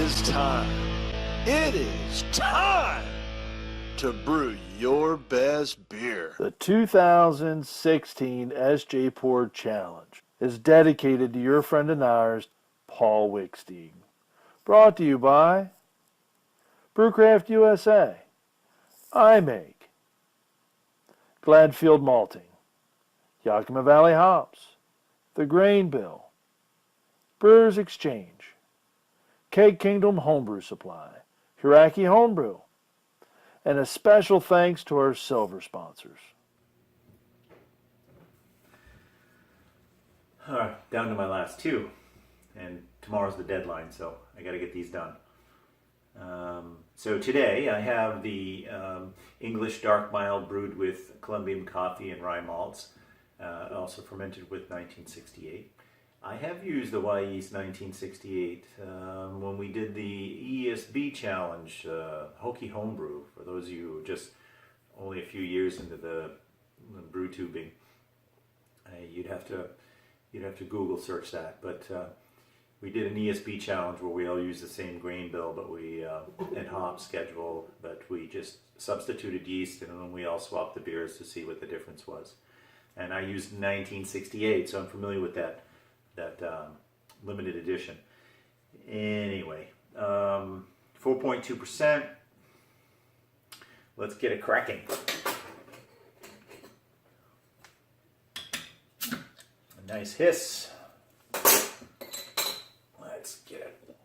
is time. It is time to brew your best beer. The 2016 SJPoor Challenge is dedicated to your friend and ours, Paul Wickstein. Brought to you by Brewcraft USA, iMake, Gladfield Malting, Yakima Valley Hops, The Grain Bill, Brewers Exchange, Keg Kingdom Homebrew Supply, Hiraki Homebrew, and a special thanks to our silver sponsors. All right, down to my last two, and tomorrow's the deadline, so I got to get these done. So today I have the English Dark Mild brewed with Colombian coffee and rye malts, also fermented with 1968. I have used the Y Yeast 1968 when we did the ESB challenge, Hokie Homebrew. For those of you who are just only a few years into the brew tubing, you'd have to Google search that. But we did an ESB challenge where we all used the same grain bill, but we and hop schedule, but we just substituted yeast, and then we all swapped the beers to see what the difference was. And I used 1968, so I'm familiar with that limited edition. Anyway, 4.2%. Let's get it cracking. A nice hiss. Let's get it.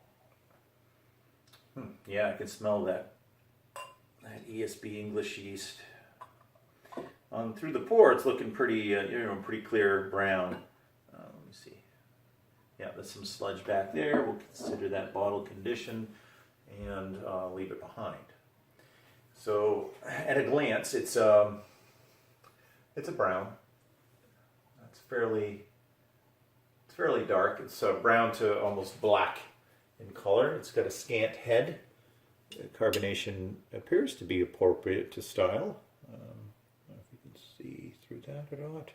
Yeah, I can smell that ESB English yeast. Through the pour, it's looking pretty, pretty clear brown. Let me see. Yeah, there's some sludge back there. We'll consider that bottle condition and leave it behind. So, at a glance, it's a brown. It's fairly dark. It's brown to almost black in color. It's got a scant head. The carbonation appears to be appropriate to style. I don't know if you can see through that or not.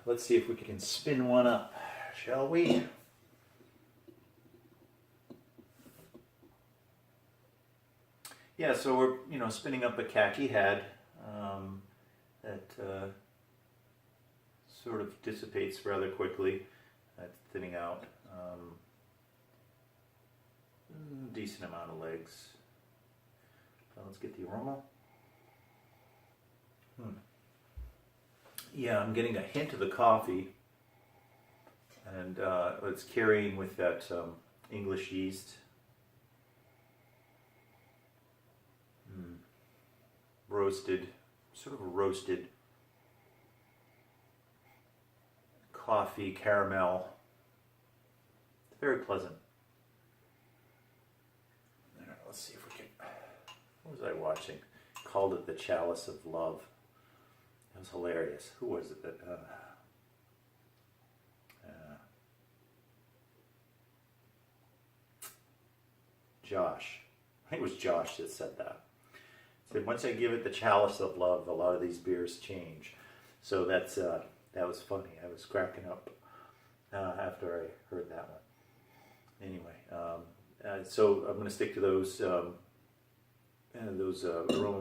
Let's see if we can spin one up, shall we? Yeah, so we're spinning up a khaki head that sort of dissipates rather quickly. That's thinning out. Decent amount of legs. So let's get the aroma. Yeah, I'm getting a hint of the coffee, and it's carrying with that English yeast. Roasted, sort of a roasted coffee, caramel. It's very pleasant. All right, let's see if we can. What was I watching? Called it the Chalice of Love. It was hilarious. Who was it that? Josh. I think it was Josh that said that. Said once I give it the chalice of love, a lot of these beers change. So that was funny. I was cracking up after I heard that one. Anyway, so I'm going to stick to those aroma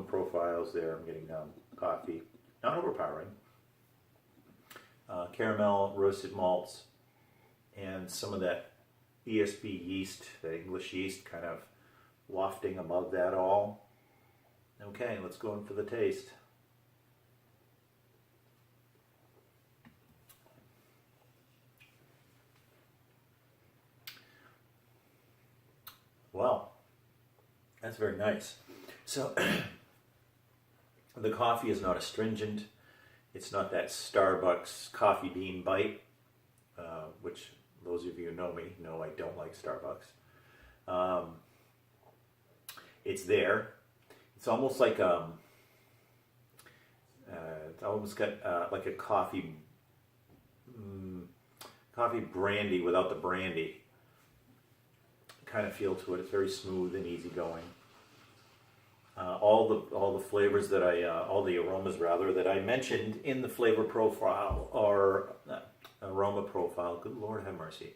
profiles there. I'm getting coffee. Not overpowering. Caramel, roasted malts, and some of that ESB yeast, the English yeast, kind of wafting above that all. Okay, let's go in for the taste. Wow, that's very nice. So, the coffee is not astringent. It's not that Starbucks coffee bean bite, which those of you who know me know I don't like Starbucks. It's there. It's almost like it's almost got like a coffee brandy without the brandy kind of feel to it. It's very smooth and easygoing. All the flavors that all the aromas rather that I mentioned in the flavor profile or aroma profile. Good Lord have mercy.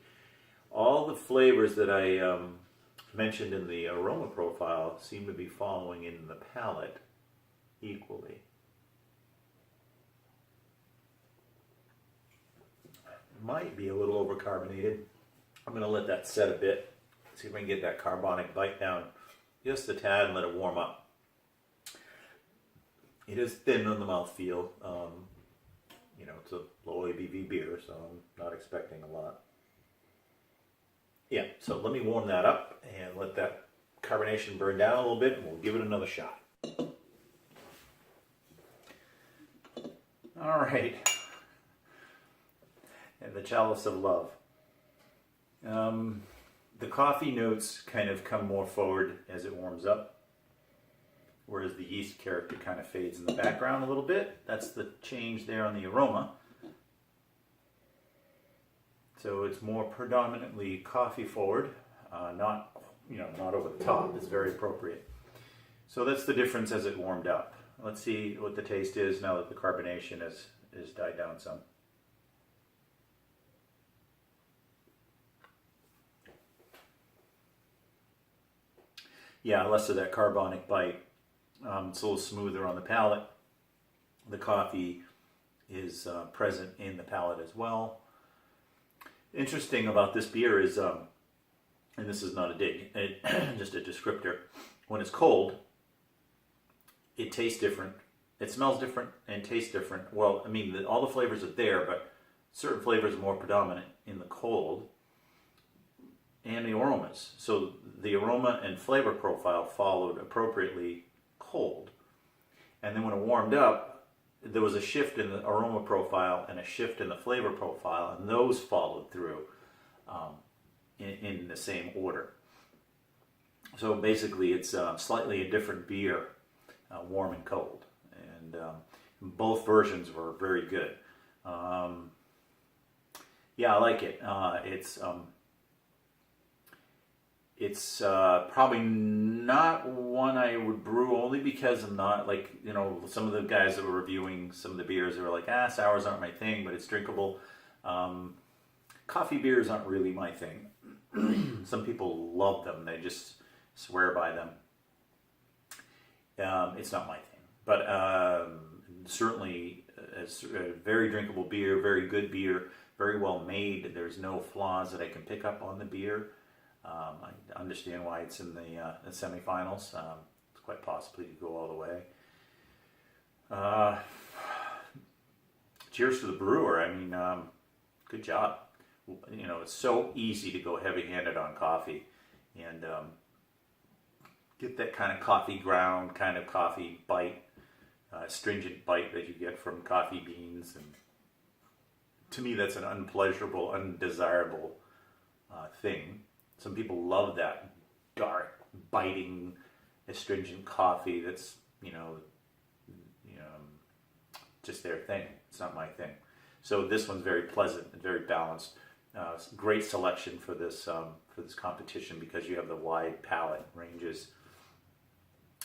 all the flavors that I mentioned in the aroma profile seem to be following in the palate equally. Might be a little overcarbonated. I'm going to let that set a bit. See if I can get that carbonic bite down just a tad and let it warm up. It is thin on the mouthfeel. You know, it's a low ABV beer, so I'm not expecting a lot. Yeah, so let me warm that up and let that carbonation burn down a little bit, and we'll give it another shot. All right. And the chalice of love. The coffee notes kind of come more forward as it warms up, whereas the yeast character kind of fades in the background a little bit. That's the change there on the aroma. So it's more predominantly coffee forward, not over the top. It's very appropriate. So that's the difference as it warmed up. Let's see what the taste is now that the carbonation has died down some. Yeah, less of that carbonic bite. It's a little smoother on the palate. The coffee is present in the palate as well. Interesting about this beer is, and this is not a dig, just a descriptor. When it's cold, it tastes different. It smells different and tastes different. Well, I mean, all the flavors are there, but certain flavors are more predominant in the cold. And the aromas. So the aroma and flavor profile followed appropriately cold. And then when it warmed up, there was a shift in the aroma profile and a shift in the flavor profile, and those followed through in the same order. So basically it's slightly a different beer, warm and cold. And both versions were very good. Yeah, I like it. It's probably not one I would brew, only because I'm not, like, some of the guys that were reviewing some of the beers, they were like, sours aren't my thing, but it's drinkable. Coffee beers aren't really my thing. Some people love them. They just swear by them. It's not my thing. But certainly it's a very drinkable beer, very good beer, very well made. There's no flaws that I can pick up on the beer. I understand why it's in the semifinals. It's quite possibly to go all the way. Cheers to the brewer. I mean, good job. It's so easy to go heavy-handed on coffee and get that kind of coffee ground, kind of coffee bite, stringent bite that you get from coffee beans. And to me, that's an unpleasurable, undesirable thing. Some people love that dark, biting, astringent coffee. That's, just their thing. It's not my thing. So this one's very pleasant and very balanced. Great selection for this competition because you have the wide palate ranges,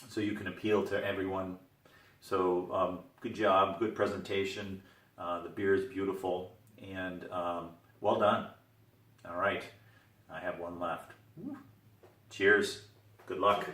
so you can appeal to everyone. So good job, good presentation. The beer is beautiful and well done. All right. I have one left. Cheers. Good luck.